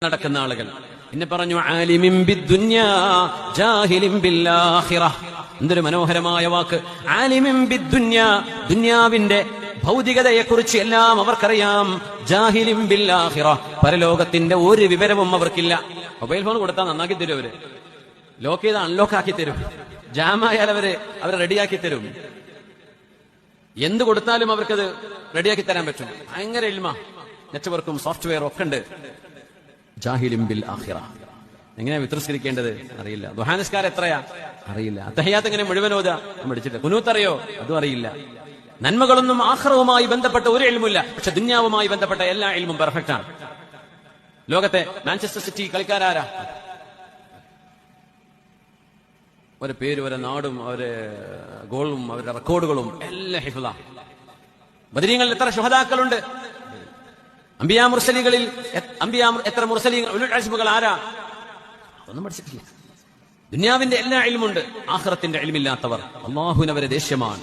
നടക്കുന്ന ആളുകൾ. പിന്നെ പറഞ്ഞു ആലിമിൻ ബിദ്ദുനിയാ ജാഹിലിൻ ബിൽആഖിറ. എന്തൊരു മനോഹരമായ വാക്ക്. ആലിമിൻ ബിദ്ദുനിയാ, ദുനിയാവിന്റെ ഭൗതികതയെക്കുറിച്ച് എല്ലാം അവർക്കറിയാം. ജാഹിലിൻ ബിൽആഖിറ, പരലോകത്തിന്റെ ഒരു വിവരവും അവർക്കില്ല. മൊബൈൽ ഫോൺ കൊടുത്താൽ നന്നാക്കി തരും അവര്, ലോക്ക് ചെയ്ത് അൺലോക്ക് ആക്കി തരും, ജാമായാൽ അവരെ റെഡിയാക്കി തരും. എന്ത് കൊടുത്താലും അവർക്കത് റെഡിയാക്കി തരാൻ പറ്റും. ഭയങ്കര ഇൽമ, നെറ്റ്വർക്കും സോഫ്റ്റ്വെയറും ഒക്കെ ഉണ്ട്. ജാഹിലിൻ ബിൽ ആഖിറ. എങ്ങനെയാ വിത്രസ്കരിക്കേണ്ടത് അറിയില്ല. ദുഹാനിസ്കാരം എത്രയാ അറിയില്ല. അത്തഹിയാത്ത് എങ്ങനെ മുഴുവൻ ഓതാ പഠിച്ചിട്ട്. കുനൂത്ത് അറിയോ അതും അറിയില്ല. നന്മകളൊന്നും ആഖിറവുമായി ബന്ധപ്പെട്ട ഒരു ഇൽമുമില്ല. പക്ഷെ ദുന്യാവുമായി ബന്ധപ്പെട്ട എല്ലാ ഇൽമും പെർഫെക്റ്റ് ആണ്. ലോകത്തെ മാഞ്ചസ്റ്റർ സിറ്റി കളിക്കാരാരാ? അവരുടെ പേര്, അവരുടെ നാടും, അവരുടെ ഗോളും, അവരുടെ റെക്കോർഡുകളും എല്ലാം ഹിഫ്ളാ. ബദരീങ്ങളിൽ എത്ര ശുഹദാക്കളുണ്ട്? അംബിയാ മുർസലികളിൽ എത്ര മുർസലീങ്ങൾ, ഉലുൽ അസ്മുകൾ ആരാ? ഒന്നും പഠിച്ചിട്ടില്ല. ദുനിയാവിന്റെ എല്ലാ ഇൽമുണ്ട്, ആഖിറത്തിന്റെ ഇൽമില്ലാത്തവർ അല്ലാഹുവിനവരെ ദേഷ്യമാണ്.